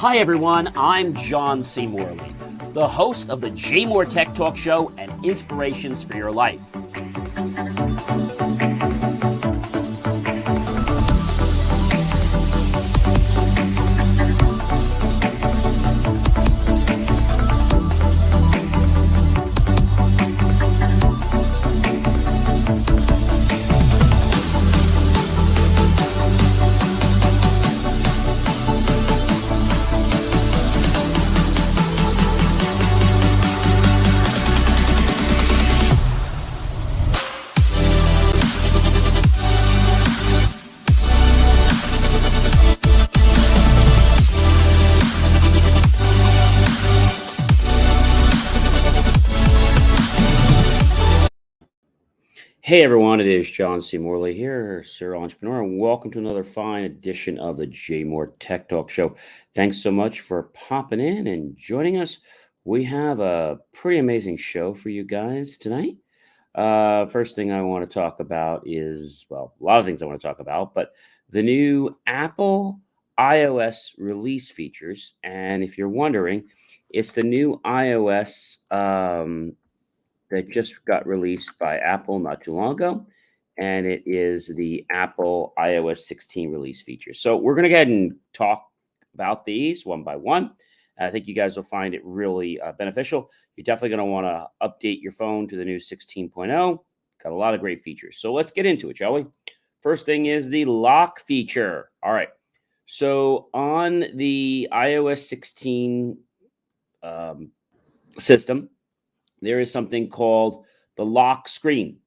Hi everyone, I'm John C. Morley, the host of the JMOR Tech Talk Show and Inspirations for Your Life. Hey everyone, it is John C. Morley here, serial entrepreneur, and welcome to another fine edition of the JMOR Tech Talk Show. Thanks so much for popping in and joining us. We have a pretty amazing show for you guys tonight. First thing I want to talk about is, well, a lot of things I want to talk about, but the new Apple iOS release features. And if you're wondering, it's the new iOS that just got released by Apple not too long ago, and it is the Apple iOS 16 release feature. So we're going to go ahead and talk about these one by one. I think you guys will find it really beneficial. You're definitely going to want to update your phone to the new 16.0. Got a lot of great features. So let's get into it, shall we? First thing is the lock feature. All right. So on the iOS 16 system, there is something called the lock screen.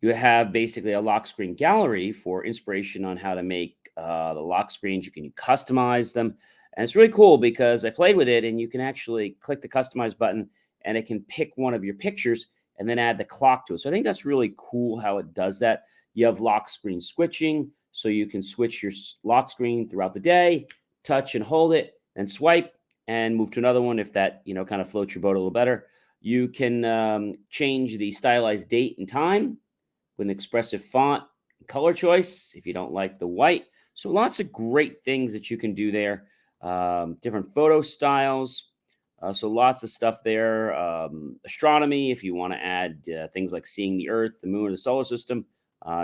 You have basically a lock screen gallery for inspiration on how to make the lock screens. You can customize them. And it's really cool because I played with it and you can actually click the customize button and it can pick one of your pictures and then add the clock to it. So I think that's really cool how it does that. You have lock screen switching, so you can switch your lock screen throughout the day, touch and hold it, and swipe and move to another one if that, kind of floats your boat a little better. You can change the stylized date and time with an expressive font and color choice if you don't like the white. So lots of great things that you can do there. Different photo styles. So lots of stuff there. Astronomy, if you want to add things like seeing the Earth, the Moon, or the solar system,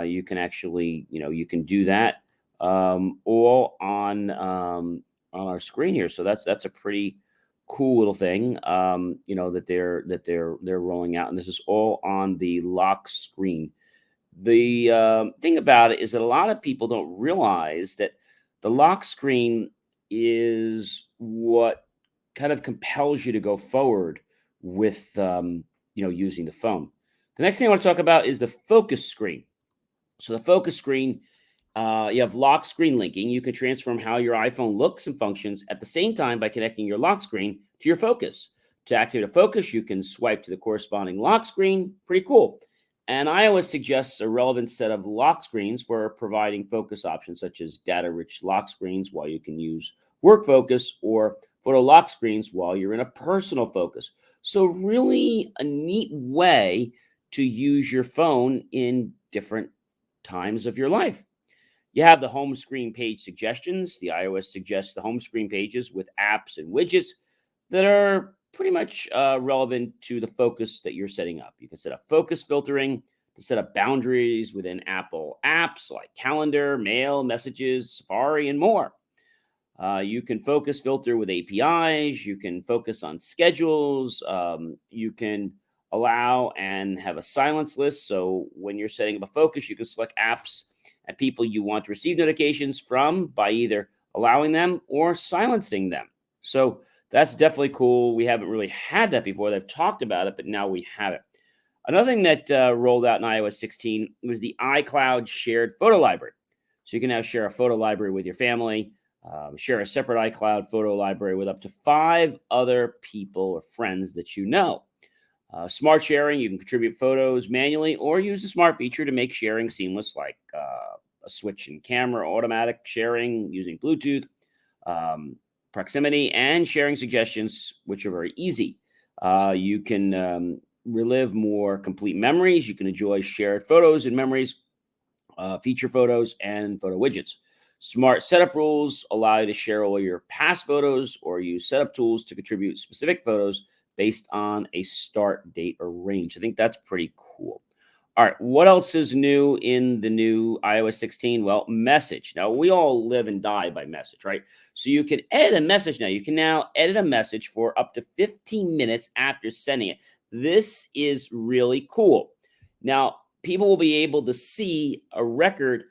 you can actually, you can do that all on our screen here. So that's a pretty cool little thing, that they're rolling out, and this is all on the lock screen. The thing about it is that a lot of people don't realize that the lock screen is what kind of compels you to go forward with, using the phone. The next thing I want to talk about is the focus screen. So the focus screen, you have lock screen linking. You can transform how your iPhone looks and functions at the same time by connecting your lock screen to your focus. To activate a focus, you can swipe to the corresponding lock screen. Pretty cool. And iOS suggests a relevant set of lock screens for providing focus options, such as data-rich lock screens, while you can use work focus, or photo lock screens while you're in a personal focus. So really a neat way to use your phone in different times of your life. You have the home screen page suggestions. The iOS suggests the home screen pages with apps and widgets that are pretty much relevant to the focus that you're setting up. You can set up focus filtering to set up boundaries within Apple apps like Calendar, Mail, Messages, Safari, and more. You can focus filter with APIs. You can focus on schedules. You can allow and have a silence list. So when you're setting up a focus, you can select apps and people you want to receive notifications from by either allowing them or silencing them. So that's definitely cool. We haven't really had that before. They've talked about it, but now we have it. Another thing that rolled out in iOS 16 was the iCloud shared photo library. So you can now share a photo library with your family, share a separate iCloud photo library with up to 5 other people or friends that you know. Smart sharing, you can contribute photos manually or use the smart feature to make sharing seamless, like a switch in camera, automatic sharing using Bluetooth, proximity, and sharing suggestions, which are very easy. You can relive more complete memories. You can enjoy shared photos and memories, feature photos, and photo widgets. Smart setup rules allow you to share all your past photos or use setup tools to contribute specific photos based on a start date or range. I think that's pretty cool. All right, what else is new in the new iOS 16? Well, message. Now, we all live and die by message, right? So you can edit a message now. You can now edit a message for up to 15 minutes after sending it. This is really cool. Now, people will be able to see a record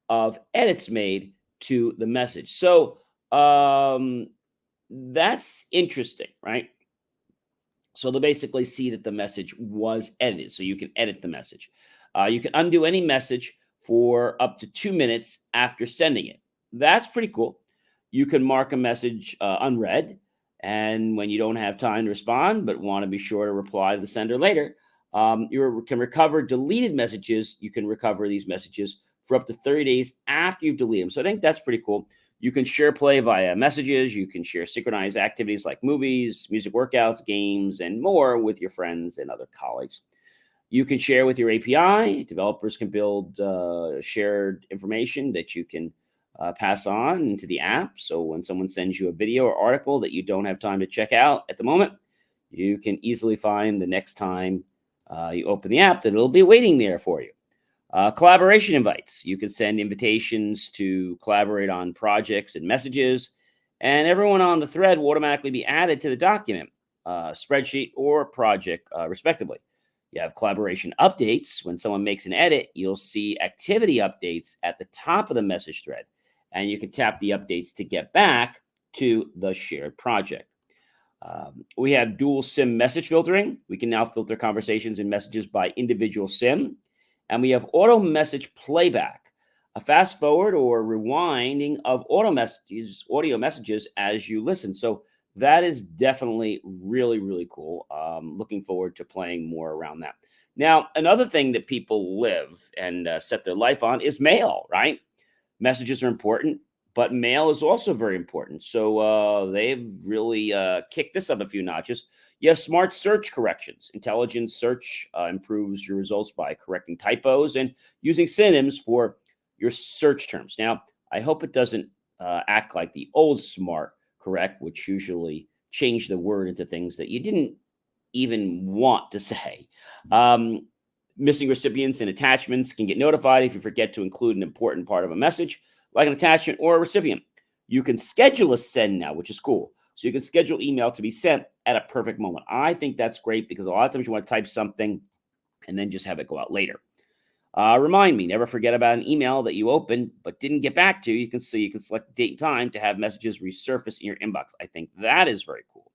of edits made to the message. So that's interesting, right? So they'll basically see that the message was edited. So you can edit the message. You can undo any message for up to 2 minutes after sending it. That's pretty cool. You can mark a message unread. And when you don't have time to respond, but want to be sure to reply to the sender later, you can recover deleted messages. You can recover these messages for up to 30 days after you've deleted them. So I think that's pretty cool. You can share play via messages. You can share synchronized activities like movies, music workouts, games, and more with your friends and other colleagues. You can share with your API. Developers can build shared information that you can pass on into the app. So when someone sends you a video or article that you don't have time to check out at the moment, you can easily find the next time you open the app that it'll be waiting there for you. Collaboration invites. You can send invitations to collaborate on projects and messages, and everyone on the thread will automatically be added to the document, spreadsheet, or project, respectively. You have collaboration updates. When someone makes an edit, you'll see activity updates at the top of the message thread, and you can tap the updates to get back to the shared project. We have dual SIM message filtering. We can now filter conversations and messages by individual SIM. And we have auto message playback, a fast forward or rewinding of audio messages as you listen. So that is definitely really, really cool. Looking forward to playing more around that. Now, another thing that people live and set their life on is mail, right? Messages are important, but mail is also very important. So they've really kicked this up a few notches. You have smart search corrections. Intelligent search improves your results by correcting typos and using synonyms for your search terms. Now, I hope it doesn't act like the old smart correct, which usually change the word into things that you didn't even want to say. Missing recipients and attachments can get notified if you forget to include an important part of a message, like an attachment or a recipient. You can schedule a send now, which is cool. So you can schedule email to be sent at a perfect moment. I think that's great because a lot of times you want to type something and then just have it go out later. Remind me, never forget about an email that you opened but didn't get back to. You can select date and time to have messages resurface in your inbox. I think that is very cool.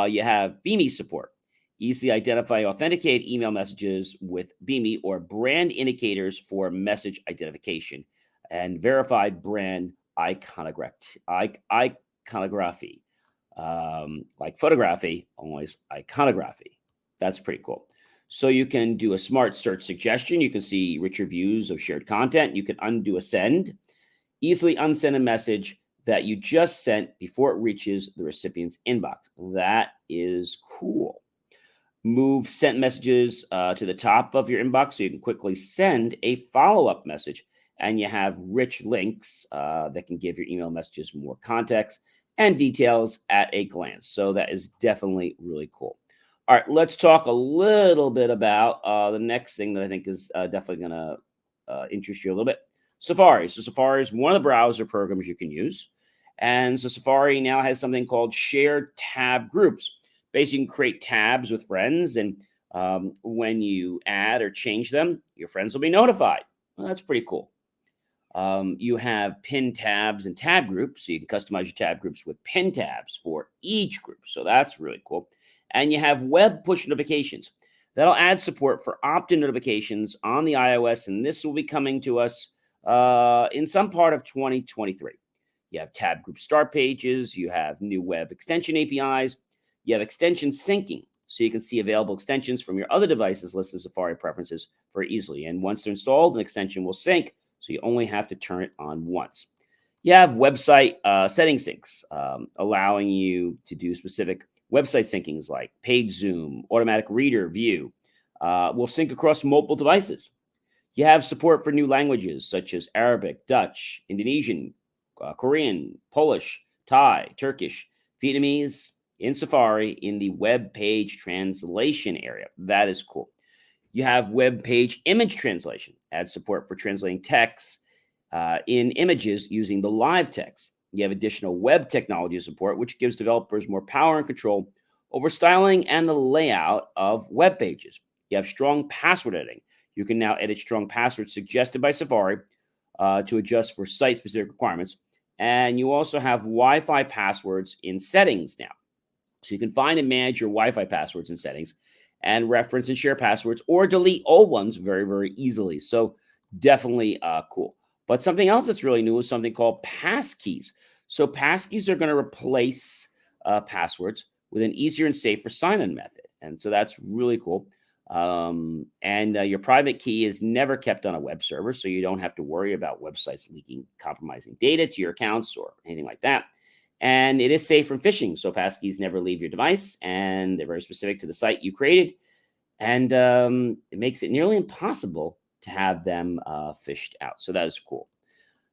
You have BME support. Easily identify authenticated email messages with BME or brand indicators for message identification and verified brand iconography. Like photography, always iconography. That's pretty cool. So you can do a smart search suggestion. You can see richer views of shared content. You can undo a send. Easily unsend a message that you just sent before it reaches the recipient's inbox. That is cool. Move sent messages to the top of your inbox so you can quickly send a follow-up message. And you have rich links that can give your email messages more context and details at a glance. So that is definitely really cool. All right, let's talk a little bit about the next thing that I think is definitely going to interest you a little bit. Safari. So Safari is one of the browser programs you can use. And so Safari now has something called shared tab groups. Basically, you can create tabs with friends. And when you add or change them, your friends will be notified. Well, that's pretty cool. You have pin tabs and tab groups. So you can customize your tab groups with pin tabs for each group. So that's really cool. And you have web push notifications. That'll add support for opt-in notifications on the iOS. And this will be coming to us in some part of 2023. You have tab group start pages. You have new web extension APIs. You have extension syncing. So you can see available extensions from your other devices listed in Safari preferences very easily. And once they're installed, an extension will sync. So you only have to turn it on once. You have website setting syncs, allowing you to do specific website syncings like page zoom, automatic reader view. Will sync across multiple devices. You have support for new languages such as Arabic, Dutch, Indonesian, Korean, Polish, Thai, Turkish, Vietnamese in Safari in the web page translation area. That is cool. You have web page image translation, add support for translating text in images using the live text. You have additional web technology support, which gives developers more power and control over styling and the layout of web pages. You have strong password editing. You can now edit strong passwords suggested by Safari to adjust for site-specific requirements. And you also have Wi-Fi passwords in settings now. So you can find and manage your Wi-Fi passwords in settings and reference and share passwords or delete old ones very, very easily. So definitely cool. But something else that's really new is something called Passkeys. So Passkeys are going to replace passwords with an easier and safer sign-in method. And so that's really cool. And your private key is never kept on a web server, so you don't have to worry about websites leaking compromising data to your accounts or anything like that. And it is safe from phishing, so passkeys never leave your device, and they're very specific to the site you created. And it makes it nearly impossible to have them phished out. So that is cool.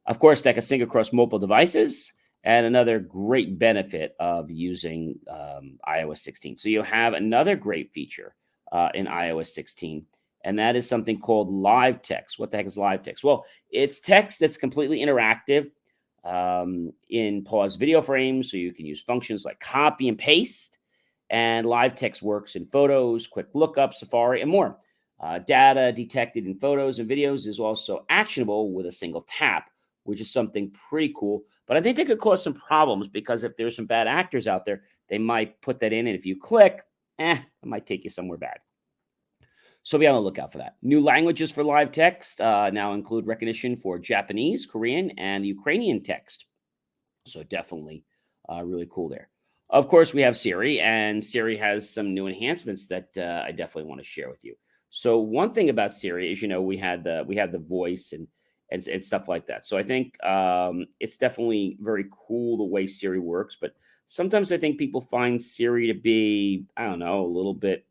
Of course, that can sync across multiple devices. And another great benefit of using iOS 16. So you have another great feature in iOS 16, and that is something called live text. What the heck is live text? Well, it's text that's completely interactive in pause video frames, so you can use functions like copy and paste, and live text works in photos, quick lookup, Safari, and more. Data detected in photos and videos is also actionable with a single tap, which is something pretty cool. But I think it could cause some problems because if there's some bad actors out there, they might put that in, and if you click, it might take you somewhere bad. So be on the lookout for that. New languages for live text now include recognition for Japanese, Korean, and Ukrainian text. So definitely really cool there. Of course, we have Siri, and Siri has some new enhancements that I definitely want to share with you. So one thing about Siri is, we have the voice and stuff like that. So I think it's definitely very cool the way Siri works, but sometimes I think people find Siri to be, I don't know, a little bit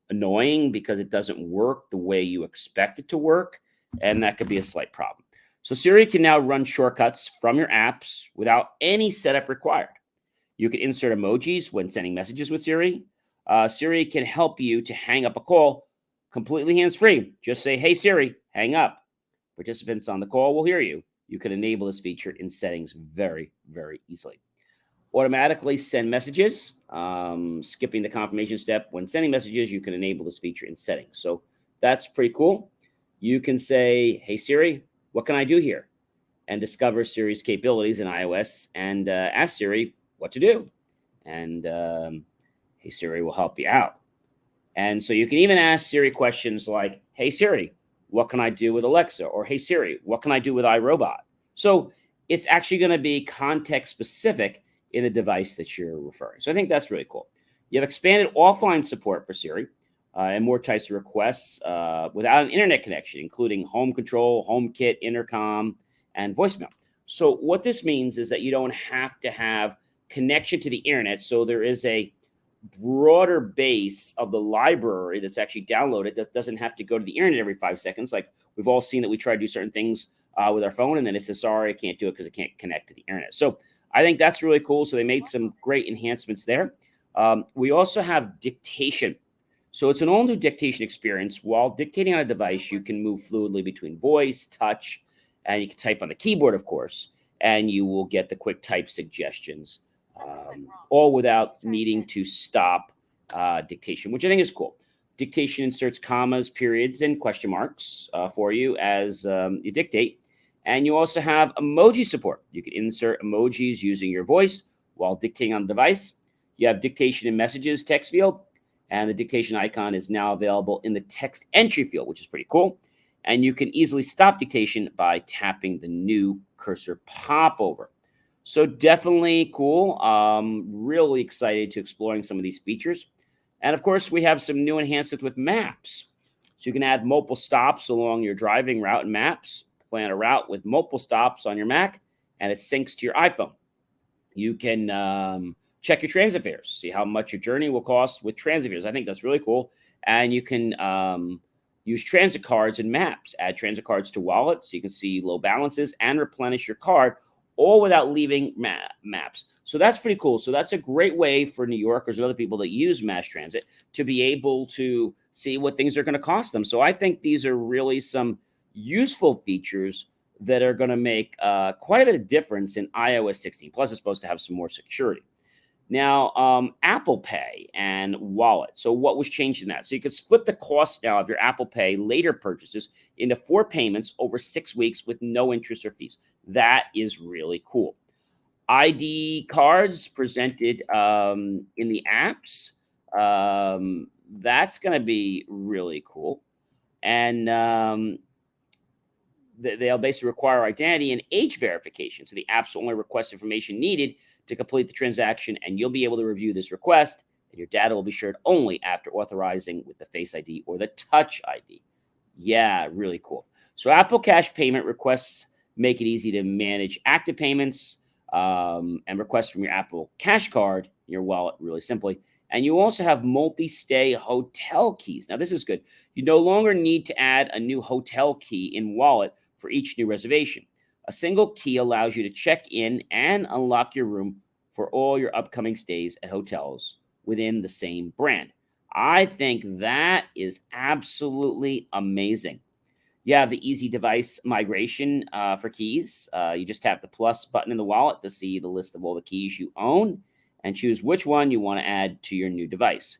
annoying because it doesn't work the way you expect it to work, and that could be a slight problem. So Siri can now run shortcuts from your apps without any setup required. You can insert emojis when sending messages with Siri. Siri can help you to hang up a call completely hands-free. Just say, "Hey Siri, hang up." Participants on the call will hear you. You can enable this feature in settings very, very easily. Automatically send messages, skipping the confirmation step. When sending messages, you can enable this feature in settings. So that's pretty cool. You can say, "Hey Siri, what can I do here?" and discover Siri's capabilities in iOS and ask Siri what to do. And Hey Siri will help you out. And so you can even ask Siri questions like, "Hey Siri, what can I do with Alexa?" Or, "Hey Siri, what can I do with iRobot?" So it's actually going to be context specific in the device that you're referring. So I think that's really cool. You have expanded offline support for Siri and more types of requests without an internet connection, including home control, HomeKit, intercom, and voicemail. So what this means is that you don't have to have connection to the internet. So there is a broader base of the library that's actually downloaded that doesn't have to go to the internet every 5 seconds. Like we've all seen that we try to do certain things with our phone, and then it says, "Sorry, I can't do it because it can't connect to the internet." So I think that's really cool. So they made some great enhancements there. We also have dictation. So it's an all new dictation experience. While dictating on a device, you can move fluidly between voice, touch, and you can type on the keyboard, of course, and you will get the quick type suggestions, all without needing to stop dictation, which I think is cool. Dictation inserts commas, periods, and question marks for you as you dictate. And you also have emoji support. You can insert emojis using your voice while dictating on the device. You have dictation in messages text field, and the dictation icon is now available in the text entry field, which is pretty cool. And you can easily stop dictation by tapping the new cursor popover. So definitely cool. Really excited to exploring some of these features. And of course, we have some new enhancements with maps. So you can add multiple stops along your driving route in Maps. Plan a route with multiple stops on your Mac, and it syncs to your iPhone. You can check your transit fares, see how much your journey will cost with transit fares. I think that's really cool. And you can Use transit cards and maps. Add transit cards to wallets so you can see low balances and replenish your card, all without leaving maps. So that's pretty cool. So that's a great way for New Yorkers and other people that use mass transit to be able to see what things are going to cost them. So I think these are really some useful features that are going to make quite a bit of difference in iOS 16. Plus, it's supposed to have some more security. Now, Apple Pay and Wallet. So what was changed in that? So you could split the cost now of your Apple Pay later purchases into 4 payments over 6 weeks with no interest or fees. That is really cool. ID cards presented in the apps. That's going to be really cool. And they'll basically require identity and age verification. So the apps will only request information needed to complete the transaction, and you'll be able to review this request, and your data will be shared only after authorizing with the Face ID or the Touch ID. Yeah, really cool. So Apple Cash payment requests make it easy to manage active payments and requests from your Apple Cash card, your wallet, really simply. And you also have multi-stay hotel keys. Now, this is good. You no longer need to add a new hotel key in Wallet for each new reservation. A single key allows you to check in and unlock your room for all your upcoming stays at hotels within the same brand. I think that is absolutely amazing. You have the easy device migration for keys. You just tap the plus button in the wallet to see the list of all the keys you own and choose which one you want to add to your new device.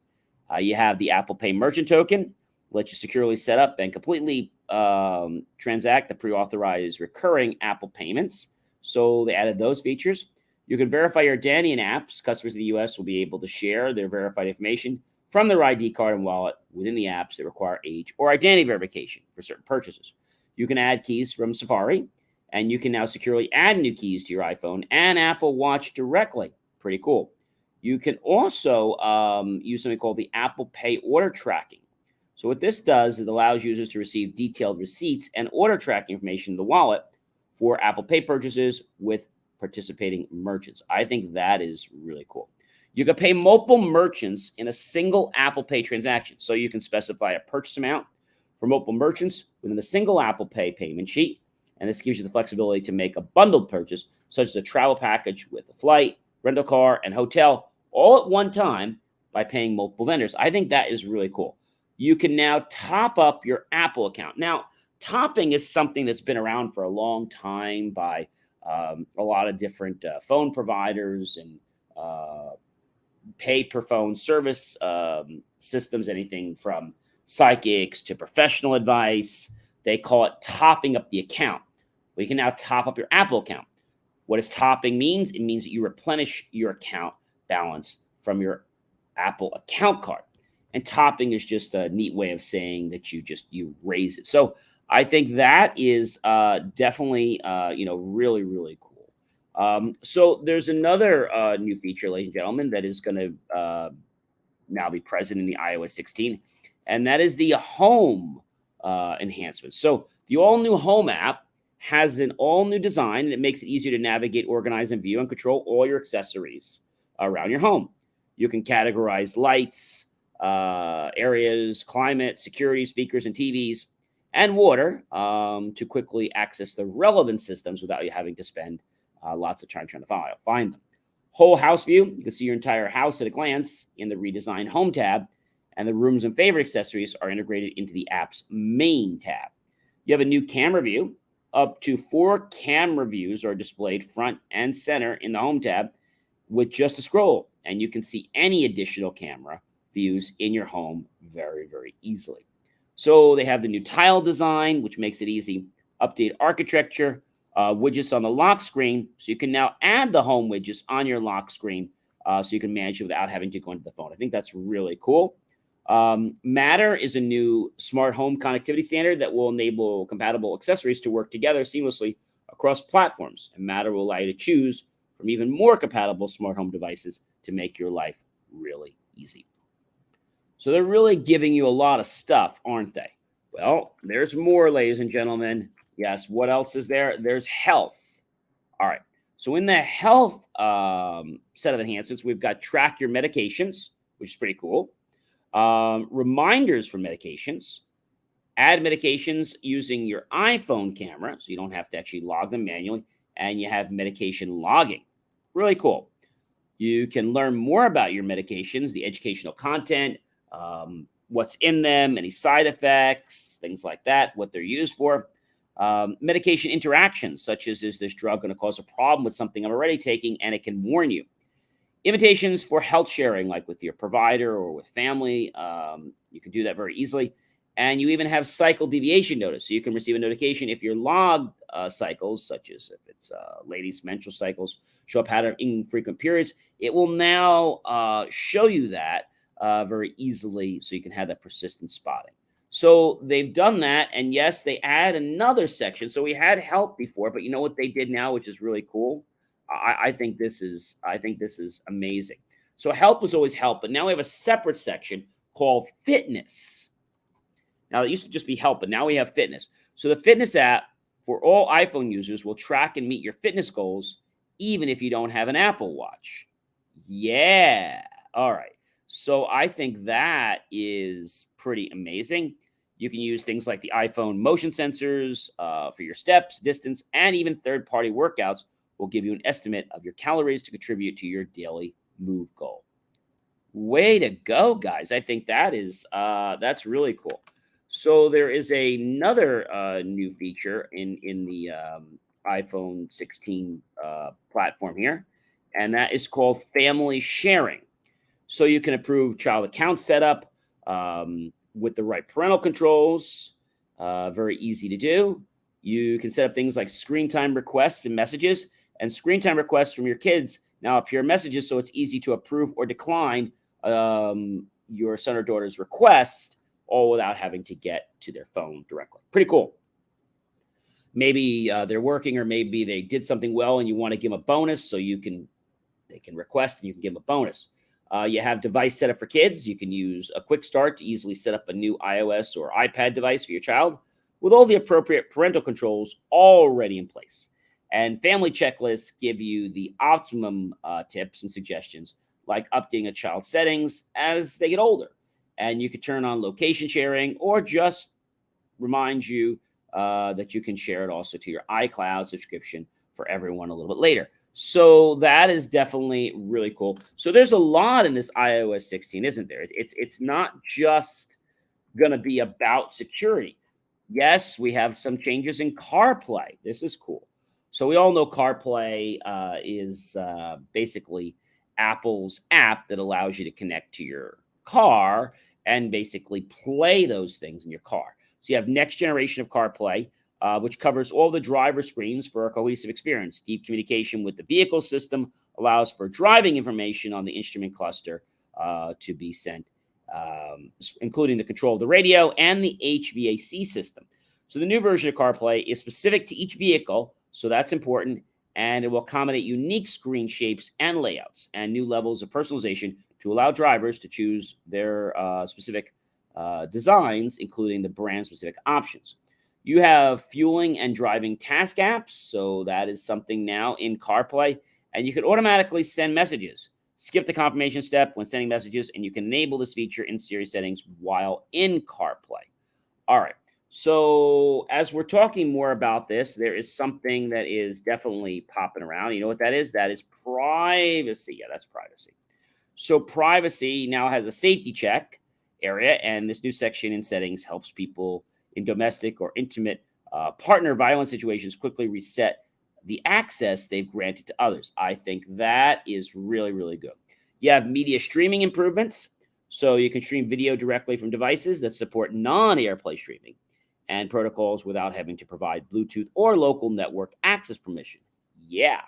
You have the Apple Pay merchant token, lets you securely set up and completely transact the pre-authorized recurring Apple payments. So they added those features. You can verify your identity in apps. Customers in the US will be able to share their verified information from their ID card and wallet within the apps that require age or identity verification for certain purchases. You can add keys from Safari, and you can now securely add new keys to your iPhone and Apple Watch directly. Pretty cool. You can also use something called the Apple Pay order tracking. So what this does, it allows users to receive detailed receipts and order tracking information in the wallet for Apple Pay purchases with participating merchants. I think that is really cool. You can pay multiple merchants in a single Apple Pay transaction. So you can specify a purchase amount for multiple merchants within a single Apple Pay payment sheet. And this gives you the flexibility to make a bundled purchase, such as a travel package with a flight, rental car, and hotel, all at one time by paying multiple vendors. I think that is really cool. You can now top up your Apple account. Now, topping is something that's been around for a long time by a lot of different phone providers and pay per phone service systems, anything from psychics to professional advice. They call it topping up the account. Well, you can now top up your Apple account. What does topping means? It means that you replenish your account balance from your Apple account card. And topping is just a neat way of saying that you raise it. So I think that is definitely really, really cool. So there's another new feature, ladies and gentlemen, that is going to now be present in the iOS 16, and that is the home enhancement. So the all-new Home app has an all-new design, and it makes it easier to navigate, organize, and view and control all your accessories around your home. You can categorize lights, areas, climate, security, speakers, and TVs, and water to quickly access the relevant systems without you having to spend lots of time trying to find them. Whole house view, you can see your entire house at a glance in the redesigned Home tab, and the rooms and favorite accessories are integrated into the app's main tab. You have a new camera view. Up to 4 camera views are displayed front and center in the Home tab with just a scroll, and you can see any additional camera views in your home very, very easily. So they have the new tile design, which makes it easy. Update architecture, widgets on the lock screen, so you can now add the home widgets on your lock screen so you can manage it without having to go into the phone. I think that's really cool. Matter is a new smart home connectivity standard that will enable compatible accessories to work together seamlessly across platforms. And Matter will allow you to choose from even more compatible smart home devices to make your life really easy. So they're really giving you a lot of stuff, aren't they? Well, there's more, ladies and gentlemen. Yes, what else is there? There's health. All right. So in the health set of enhancements, we've got track your medications, which is pretty cool. Reminders for medications, Add medications using your iPhone camera, so you don't have to actually log them manually, and you have medication logging. Really cool. You can learn more about your medications, the educational content, what's in them, any side effects, things like that, what they're used for. Medication interactions, such as, is this drug going to cause a problem with something I'm already taking? And it can warn you. Invitations for health sharing, like with your provider or with family. You can do that very easily. And you even have cycle deviation notice. So you can receive a notification if your logged cycles, such as if it's ladies' menstrual cycles, show a pattern of infrequent periods. It will now show you that very easily, so you can have that persistent spotting. So they've done that. And yes, they add another section. So we had health before, but you know what they did now, which is really cool? I think this is amazing. So health was always health, but now we have a separate section called fitness. Now, it used to just be health, but now we have fitness. So the fitness app for all iPhone users will track and meet your fitness goals, even if you don't have an Apple Watch. Yeah. All right. So I think that is pretty amazing. You can use things like the iPhone motion sensors for your steps, distance, and even third-party workouts will give you an estimate of your calories to contribute to your daily move goal. Way to go, guys. I think that is that's really cool. So there is another new feature in the iPhone 16 platform here, and that is called family sharing. So you can approve child account setup with the right parental controls. Very easy to do. You can set up things like screen time requests and messages, and screen time requests from your kids now appear messages, so it's easy to approve or decline your son or daughter's request, all without having to get to their phone directly. Pretty cool. Maybe they're working, or maybe they did something well and you want to give them a bonus, so they can request and you can give them a bonus. You have device setup for kids. You can use a quick start to easily set up a new iOS or iPad device for your child with all the appropriate parental controls already in place. And family checklists give you the optimum tips and suggestions, like updating a child's settings as they get older. And you can turn on location sharing, or just remind you that you can share it also to your iCloud subscription for everyone a little bit later. So that is definitely really cool. So there's a lot in this iOS 16, isn't there? It's not just going to be about security. Yes, we have some changes in CarPlay. This is cool. So we all know CarPlay is basically Apple's app that allows you to connect to your car and basically play those things in your car. So you have next generation of CarPlay, which covers all the driver screens for a cohesive experience. Deep communication with the vehicle system allows for driving information on the instrument cluster to be sent, including the control of the radio and the HVAC system. So the new version of CarPlay is specific to each vehicle, so that's important, and it will accommodate unique screen shapes and layouts and new levels of personalization to allow drivers to choose their specific designs, including the brand-specific options. You have fueling and driving task apps, so that is something now in CarPlay, and you can automatically send messages. Skip the confirmation step when sending messages, and you can enable this feature in Siri settings while in CarPlay. All right, so as we're talking more about this, there is something that is definitely popping around. You know what that is? That is privacy. Yeah, that's privacy. So privacy now has a safety check area, and this new section in settings helps people in domestic or intimate partner violence situations quickly reset the access they've granted to others. I think that is really, really good. You have media streaming improvements, so you can stream video directly from devices that support non-AirPlay streaming and protocols without having to provide Bluetooth or local network access permission. Yeah.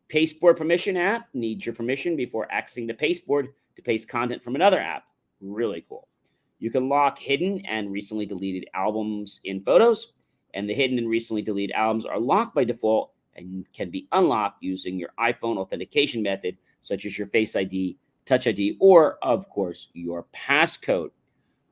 Pasteboard permission app needs your permission before accessing the pasteboard to paste content from another app. Really cool. You can lock hidden and recently deleted albums in photos, and the hidden and recently deleted albums are locked by default and can be unlocked using your iPhone authentication method, such as your Face ID, Touch ID, or, of course, your passcode.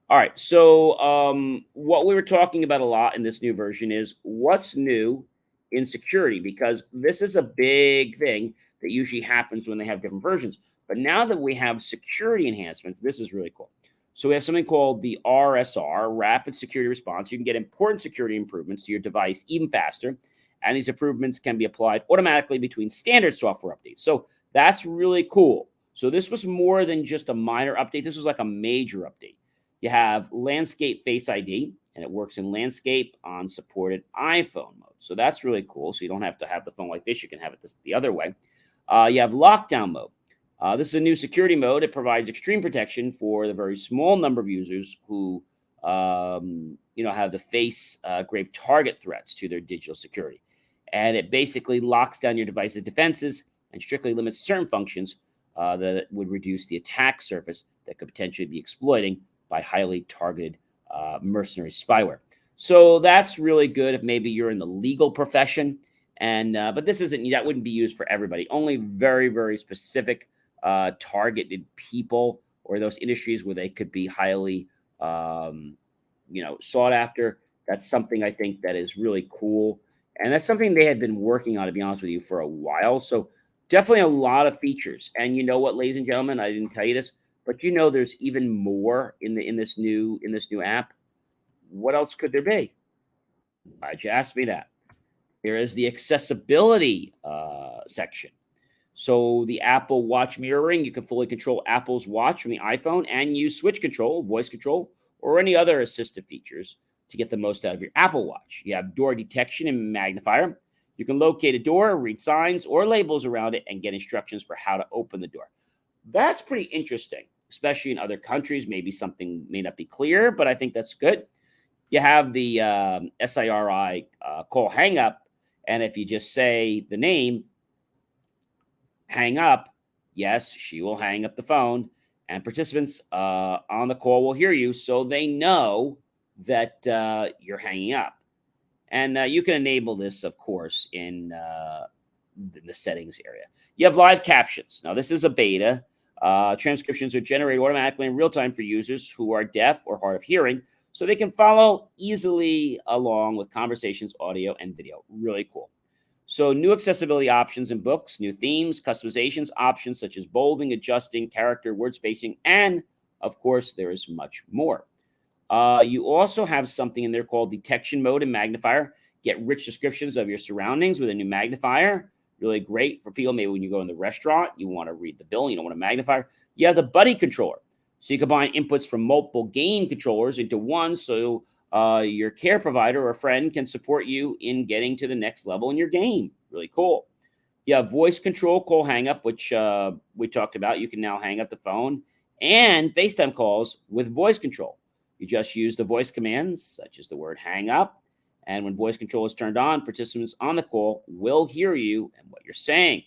All right, so what we were talking about a lot in this new version is what's new in security, because this is a big thing that usually happens when they have different versions. But now that we have security enhancements, this is really cool. So we have something called the RSR, Rapid Security Response. You can get important security improvements to your device even faster. And these improvements can be applied automatically between standard software updates. So that's really cool. So this was more than just a minor update. This was like a major update. You have Landscape Face ID, and it works in landscape on supported iPhone mode. So that's really cool. So you don't have to have the phone like this. You can have it the other way. You have lockdown mode. This is a new security mode. It provides extreme protection for the very small number of users who, have the face grave target threats to their digital security. And it basically locks down your device's defenses and strictly limits certain functions that would reduce the attack surface that could potentially be exploiting by highly targeted mercenary spyware. So that's really good if maybe you're in the legal profession. And but that wouldn't be used for everybody. Only very, very specific targeted people or those industries where they could be highly sought after. That's something I think that is really cool. And that's something they had been working on, to be honest with you, for a while. So definitely a lot of features. And you know what, ladies and gentlemen, I didn't tell you this, but there's even more in this new app. What else could there be? Why'd you ask me that? There is the accessibility section. So the Apple Watch mirroring, you can fully control Apple's Watch from the iPhone and use switch control, voice control, or any other assistive features to get the most out of your Apple Watch. You have door detection and magnifier. You can locate a door, read signs or labels around it, and get instructions for how to open the door. That's pretty interesting, especially in other countries. Maybe something may not be clear, but I think that's good. You have the Siri call hang up, and if you just say the name, hang up, yes, she will hang up the phone, and participants on the call will hear you, so they know that you're hanging up. And you can enable this, of course, in the settings area. You have live captions. Now, this is a beta. Transcriptions are generated automatically in real time for users who are deaf or hard of hearing, so they can follow easily along with conversations, audio, and video. Really cool. So new accessibility options in books, new themes, customizations, options such as bolding, adjusting, character, word spacing, and, of course, there is much more. You also have something in there called detection mode and magnifier. Get rich descriptions of your surroundings with a new magnifier. Really great for people. Maybe when you go in the restaurant, you want to read the bill, and you don't want a magnifier. You have the buddy controller. So you combine inputs from multiple game controllers into one, so your care provider or friend can support you in getting to the next level in your game. Really cool. You have voice control call hang up, which we talked about. You can now hang up the phone and FaceTime calls with voice control. You just use the voice commands, such as the word hang up. And when voice control is turned on, participants on the call will hear you and what you're saying.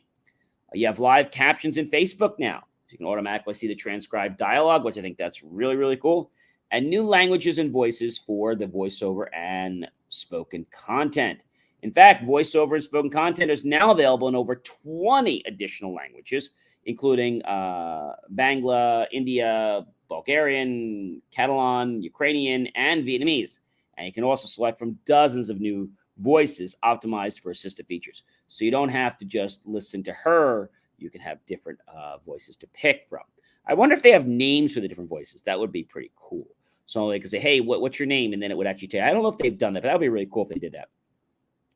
You have live captions in Facebook now. You can automatically see the transcribed dialogue, which I think that's really, really cool. And new languages and voices for the voiceover and spoken content. In fact, voiceover and spoken content is now available in over 20 additional languages, including Bangla, India, Bulgarian, Catalan, Ukrainian, and Vietnamese. And you can also select from dozens of new voices optimized for assistive features. So you don't have to just listen to her. You can have different voices to pick from. I wonder if they have names for the different voices. That would be pretty cool. So they could say, hey, what's your name? And then it would actually tell you. I don't know if they've done that, but that would be really cool if they did that.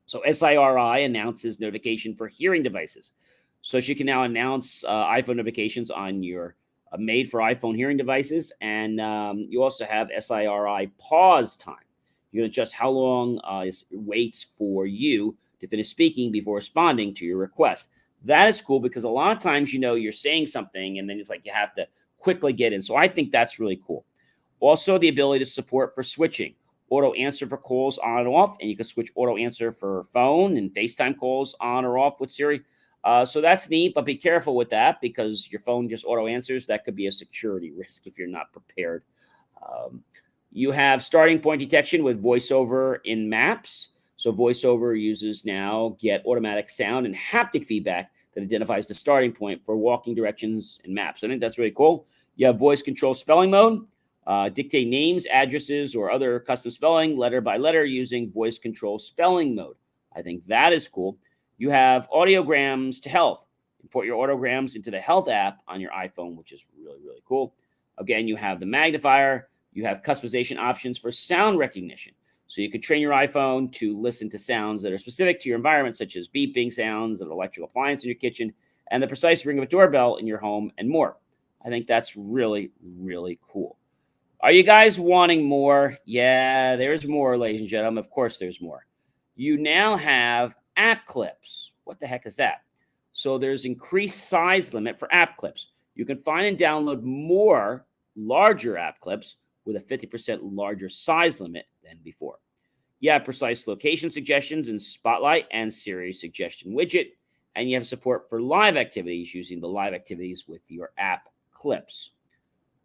So Siri announces notification for hearing devices. So she can now announce iPhone notifications on your made for iPhone hearing devices. And you also have Siri pause time. You can adjust how long it waits for you to finish speaking before responding to your request. That is cool because a lot of times, you're saying something and then it's like you have to quickly get in. So I think that's really cool. Also, the ability to support for switching. Auto answer for calls on and off, and you can switch auto answer for phone and FaceTime calls on or off with Siri. So that's neat, but be careful with that because your phone just auto answers. That could be a security risk if you're not prepared. You have starting point detection with VoiceOver in Maps. So VoiceOver users now get automatic sound and haptic feedback that identifies the starting point for walking directions in Maps. I think that's really cool. You have voice control spelling mode. Dictate names, addresses, or other custom spelling letter by letter using voice control spelling mode. I think that is cool. You have audiograms to health. Import your audiograms into the health app on your iPhone, which is really, really cool. Again, you have the magnifier, you have customization options for sound recognition. So you could train your iPhone to listen to sounds that are specific to your environment, such as beeping sounds of an electrical appliance in your kitchen and the precise ring of a doorbell in your home and more. I think that's really, really cool. Are you guys wanting more? Yeah, there's more, ladies and gentlemen. Of course, there's more. You now have app clips. What the heck is that? So there's increased size limit for app clips. You can find and download more larger app clips with a 50% larger size limit than before. You have precise location suggestions in Spotlight and Siri suggestion widget, and you have support for live activities using the live activities with your app clips.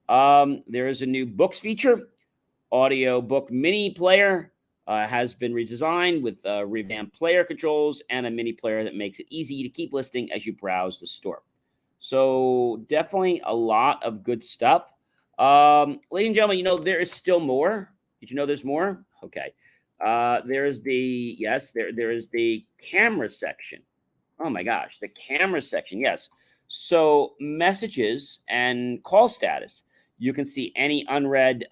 There is a new books feature. Audio book mini player has been redesigned with revamped player controls and a mini player that makes it easy to keep listening as you browse the store. So definitely a lot of good stuff. Ladies and gentlemen, there is still more. Did you know there's more? Okay. There is there is the camera section. Oh my gosh, the camera section. Yes. So messages and call status. You can see any unread.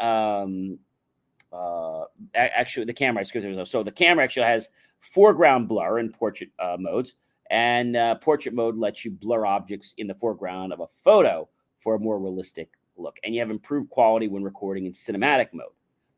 Actually, the camera. So the camera actually has foreground blur and portrait modes, and portrait mode lets you blur objects in the foreground of a photo for a more realistic look. And you have improved quality when recording in cinematic mode.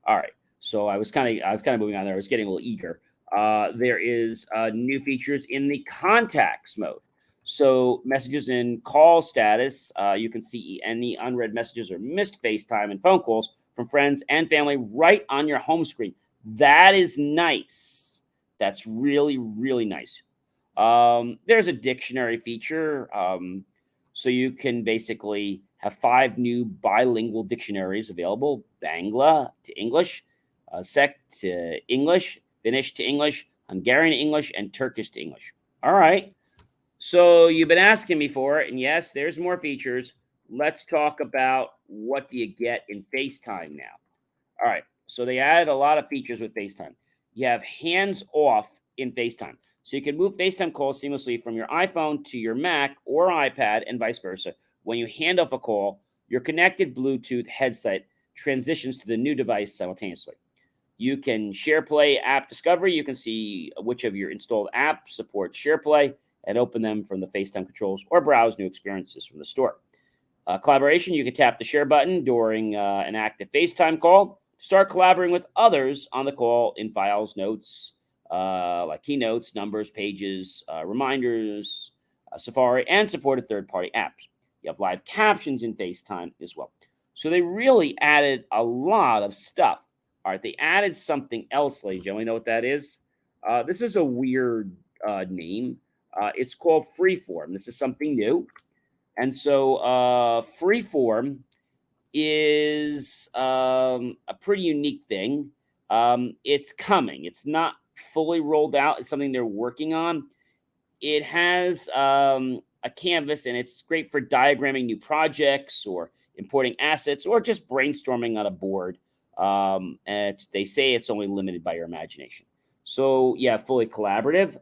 All right. So I was kind of moving on there. I was getting a little eager. There is new features in the contacts mode. So messages in call status, you can see any unread messages or missed FaceTime and phone calls from friends and family right on your home screen. That is nice. That's really, really nice. There's a dictionary feature. So you can basically have 5 new bilingual dictionaries available: Bangla to English, Czech to English, Finnish to English, Hungarian to English, and Turkish to English. All right. So you've been asking me for it, and yes, there's more features. Let's talk about what do you get in FaceTime now. All right. So they added a lot of features with FaceTime. You have hands off in FaceTime. So you can move FaceTime calls seamlessly from your iPhone to your Mac or iPad and vice versa. When you hand off a call, your connected Bluetooth headset transitions to the new device simultaneously. You can SharePlay app discovery. You can see which of your installed apps support SharePlay and open them from the FaceTime controls or browse new experiences from the store. Collaboration, you can tap the share button during an active FaceTime call to start collaborating with others on the call in files, notes, like keynotes, numbers, pages, reminders, Safari, and supported third-party apps. You have live captions in FaceTime as well. So they really added a lot of stuff. All right, they added something else, ladies and gentlemen. You know what that is? This is a weird name. It's called Freeform. This is something new. And so Freeform is a pretty unique thing. It's coming. It's not fully rolled out. It's something they're working on. It has a canvas, and it's great for diagramming new projects or importing assets or just brainstorming on a board. And they say it's only limited by your imagination. So yeah, fully collaborative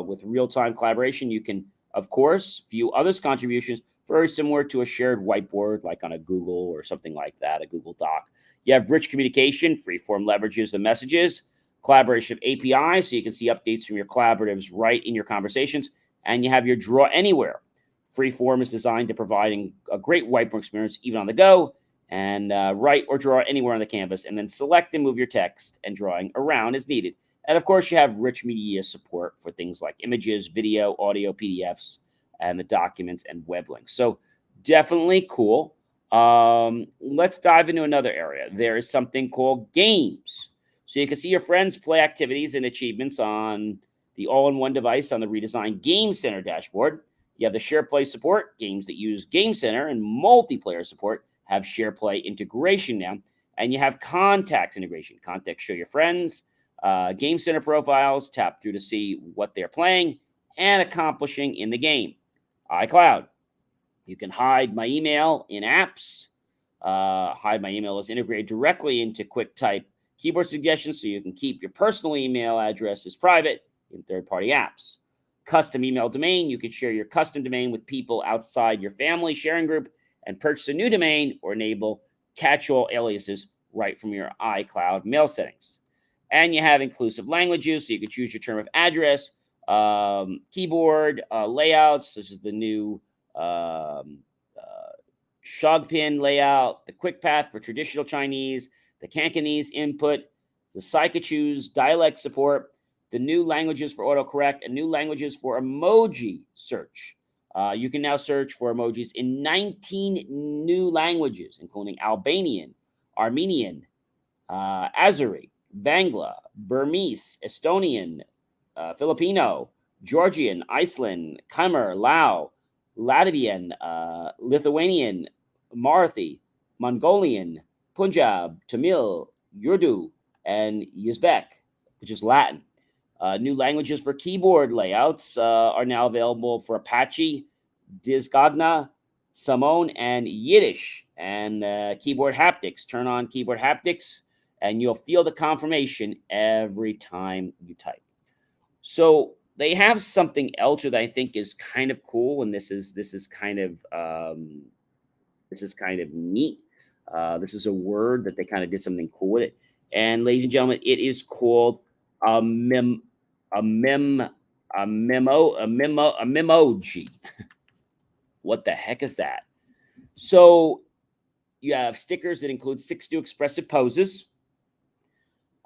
with real-time collaboration. You can, of course, view others' contributions, very similar to a shared whiteboard, like on a Google or something like that, a Google Doc. You have rich communication. Freeform leverages the messages, collaboration of APIs, so you can see updates from your collaboratives right in your conversations. And you have your Draw Anywhere. Freeform is designed to provide a great whiteboard experience even on the go, and write or draw anywhere on the canvas, and then select and move your text and drawing around as needed. And of course, you have rich media support for things like images, video, audio, PDFs, and the documents and web links. So definitely cool. Let's dive into another area. There is something called games. So you can see your friends play activities and achievements on the all-in-one device on the redesigned Game Center dashboard. You have the SharePlay support. Games that use Game Center and multiplayer support have SharePlay integration now. And you have contacts integration. Contacts show your friends Game Center profiles, tap through to see what they're playing and accomplishing in the game. Icloud. You can hide my email in apps. Hide my email is integrated directly into QuickType keyboard suggestions, so you can keep your personal email addresses private in third-party apps. Custom email domain. You can share your custom domain with people outside your family sharing group and purchase a new domain or enable catch-all aliases right from your iCloud mail settings. And you have inclusive languages, so you can choose your term of address, keyboard layouts, such as the new Shogpin layout, the quick path for traditional Chinese, the Cantonese input, the Psychochoose dialect support, the new languages for autocorrect, and new languages for emoji search. You can now search for emojis in 19 new languages, including Albanian, Armenian, Azeri, Bangla, Burmese, Estonian, Filipino, Georgian, Iceland, Khmer, Lao, Latvian, Lithuanian, Marathi, Mongolian, Punjab, Tamil, Urdu, and Uzbek, which is Latin. New languages for keyboard layouts are now available for Apache, Discogna, Samoan, and Yiddish. And keyboard haptics. Turn on keyboard haptics, and you'll feel the confirmation every time you type. So they have something else that I think is kind of cool, and this is kind of neat. This is a word that they kind of did something cool with it. And ladies and gentlemen, it is called a memoji. What the heck is that? So you have stickers that include 6 new expressive poses.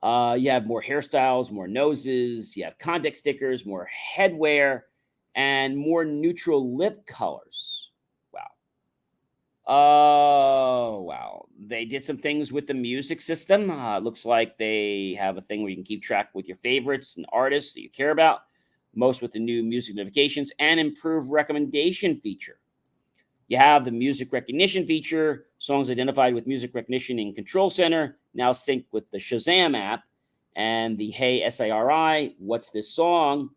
You have more hairstyles, more noses. You have contact stickers, more headwear, and more neutral lip colors. Wow. Oh, wow. They did some things with the music system. It looks like they have a thing where you can keep track with your favorites and artists that you care about, most with the new music notifications and improved recommendation feature. You have the music recognition feature, songs identified with music recognition in Control Center, now sync with the Shazam app, and the Hey Siri, what's this song,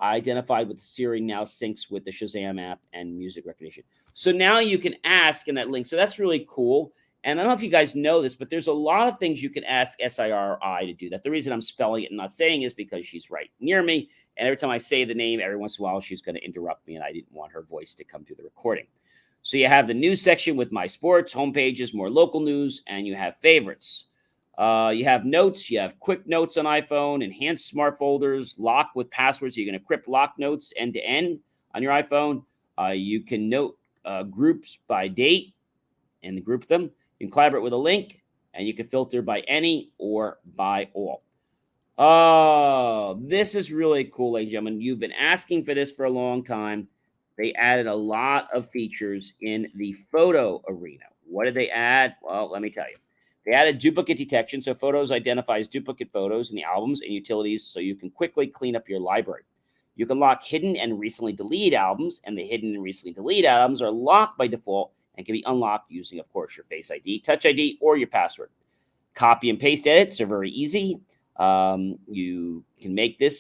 identified with Siri, now syncs with the Shazam app and music recognition. So now you can ask in that link. So that's really cool. And I don't know if you guys know this, but there's a lot of things you can ask Siri to do that. The reason I'm spelling it and not saying is because she's right near me. And every time I say the name, every once in a while, she's going to interrupt me, and I didn't want her voice to come through the recording. So you have the news section with My Sports, homepages, more local news, and you have favorites. You have notes. You have quick notes on iPhone, enhanced smart folders, lock with passwords. So you can encrypt lock notes end to end on your iPhone. You can note groups by date and group them. You can collaborate with a link, and you can filter by any or by all. Oh, this is really cool, ladies and gentlemen. You've been asking for this for a long time. They added a lot of features in the photo arena. What did they add? Well, let me tell you. They added duplicate detection, so Photos identifies duplicate photos in the albums and utilities so you can quickly clean up your library. You can lock hidden and recently deleted albums, and the hidden and recently deleted albums are locked by default and can be unlocked using, of course, your Face ID, Touch ID, or your password. Copy and paste edits are very easy. You can make to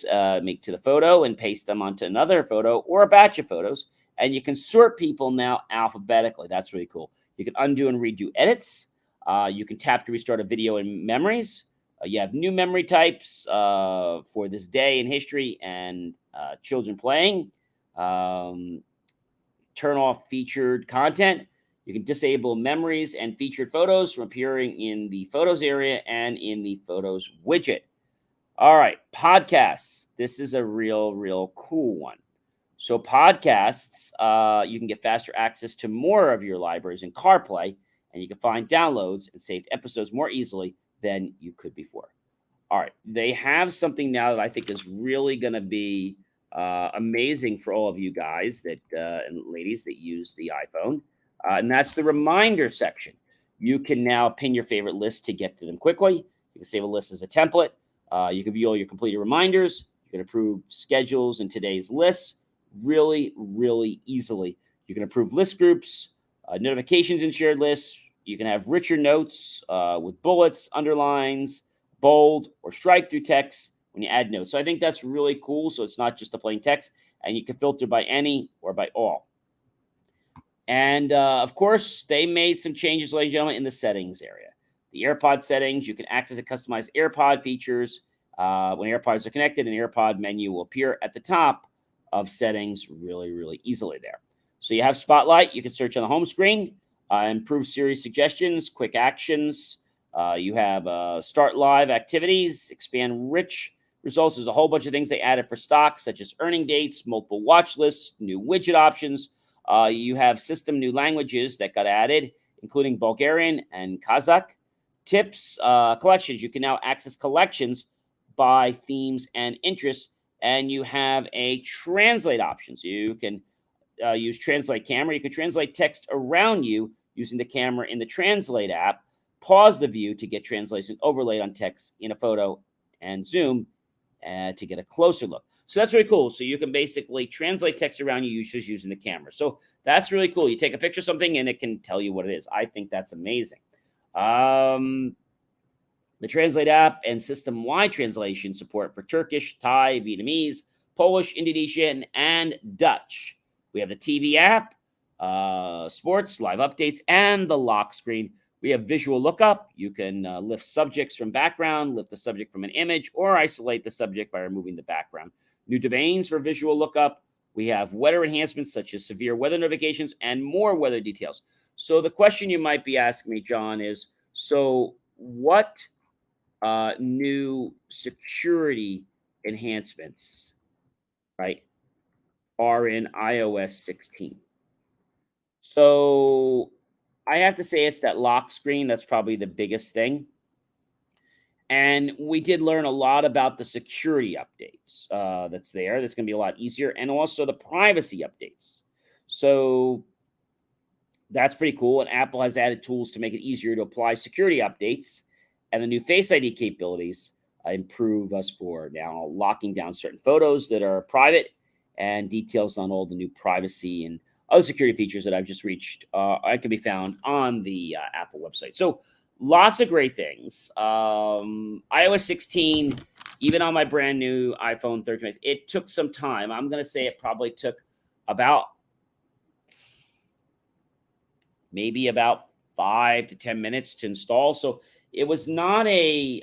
the photo and paste them onto another photo or a batch of photos, and you can sort people now alphabetically. That's really cool. You can undo and redo edits. You can tap to restart a video in memories. You have new memory types for this day in history and children playing. Turn off featured content. You can disable memories and featured photos from appearing in the Photos area and in the Photos widget. All right, podcasts. This is a real cool one. So podcasts, you can get faster access to more of your libraries in CarPlay, and you can find downloads and saved episodes more easily than you could before. All right, they have something now that I think is really going to be amazing for all of you guys and ladies that use the iPhone. And that's the reminder section. You can now pin your favorite lists to get to them quickly. You can save a list as a template. You can view all your completed reminders. You can approve schedules in today's lists really easily. You can approve list groups, notifications in shared lists. You can have richer notes with bullets, underlines, bold, or strike through text when you add notes. So I think that's really cool. So it's not just a plain text, and you can filter by any or by all. And, of course, they made some changes, ladies and gentlemen, in the settings area. The AirPod settings, you can access and customize AirPod features. When AirPods are connected, an AirPod menu will appear at the top of settings really easily there. So you have Spotlight. You can search on the home screen. Improve Siri suggestions, quick actions. You have start live activities, expand rich results. There's a whole bunch of things they added for stocks, such as earning dates, multiple watch lists, new widget options. You have system new languages that got added, including Bulgarian and Kazakh. Tips, collections. You can now access collections by themes and interests, and you have a translate option. So you can use Translate Camera. You can translate text around you using the camera in the Translate app. Pause the view to get translation overlaid on text in a photo, and zoom to get a closer look. So that's really cool. So you can basically translate text around you just using the camera. So that's really cool. You take a picture of something and it can tell you what it is. I think that's amazing. The Translate app and system-wide translation support for Turkish, Thai, Vietnamese, Polish, Indonesian, and Dutch. We have the TV app, sports, live updates, and the lock screen. We have visual lookup. You can lift subjects from background, lift the subject from an image, or isolate the subject by removing the background. New domains for visual lookup. We have weather enhancements such as severe weather notifications and more weather details. So the question you might be asking me, John, is, so what new security enhancements, right, are in iOS 16? So I have to say it's that lock screen. That's probably the biggest thing. And we did learn a lot about the security updates that's there. That's going to be a lot easier. And also the privacy updates. So that's pretty cool. And Apple has added tools to make it easier to apply security updates. And the new Face ID capabilities improve us for now locking down certain photos that are private, and details on all the new privacy and other security features that I've just reached can be found on the Apple website. So lots of great things. iOS 16, even on my brand new iPhone 13, it took some time. I'm going to say it probably took maybe about 5 to 10 minutes to install. So it was not a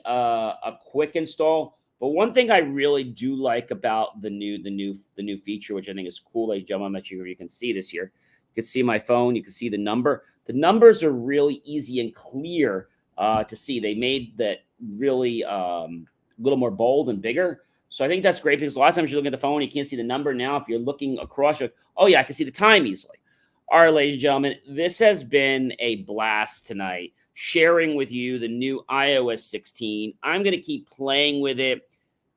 quick install. But one thing I really do like about the new feature, which I think is cool, ladies and gentlemen, I'm not sure if you can see this here. You can see my phone. You can see the number. The numbers are really easy and clear to see. They made that really a little more bold and bigger. So I think that's great, because a lot of times you look at the phone, you can't see the number. Now, if you're looking across, you're like, oh yeah, I can see the time easily. All right, ladies and gentlemen, this has been a blast tonight, sharing with you the new iOS 16. I'm going to keep playing with it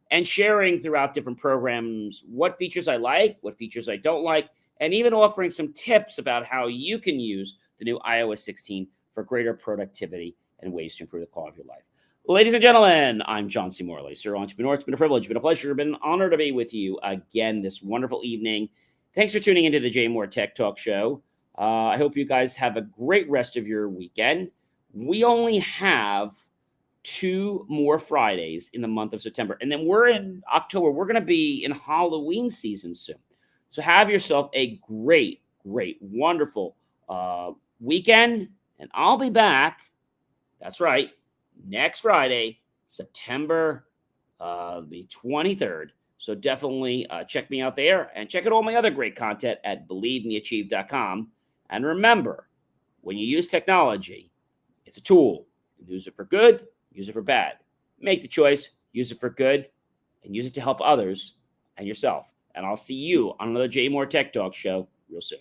and sharing throughout different programs what features I like, what features I don't like, and even offering some tips about how you can use the new iOS 16 for greater productivity and ways to improve the quality of your life. Ladies and gentlemen, I'm John C. Morley, Sir Entrepreneur. It's been a privilege, it's been a pleasure, it's been an honor to be with you again this wonderful evening. Thanks for tuning into the JMOR Tech Talk Show. I hope you guys have a great rest of your weekend. We only have 2 more Fridays in the month of September, and then we're in October. We're going to be in Halloween season soon. So have yourself a great, wonderful weekend, and I'll be back. That's right, next Friday, September the 23rd. So definitely check me out there, and check out all my other great content at believemeachieve.com. And remember, when you use technology, it's a tool. Use it for good, use it for bad. Make the choice, use it for good, and use it to help others and yourself. And I'll see you on another JMOR Tech Talk show real soon.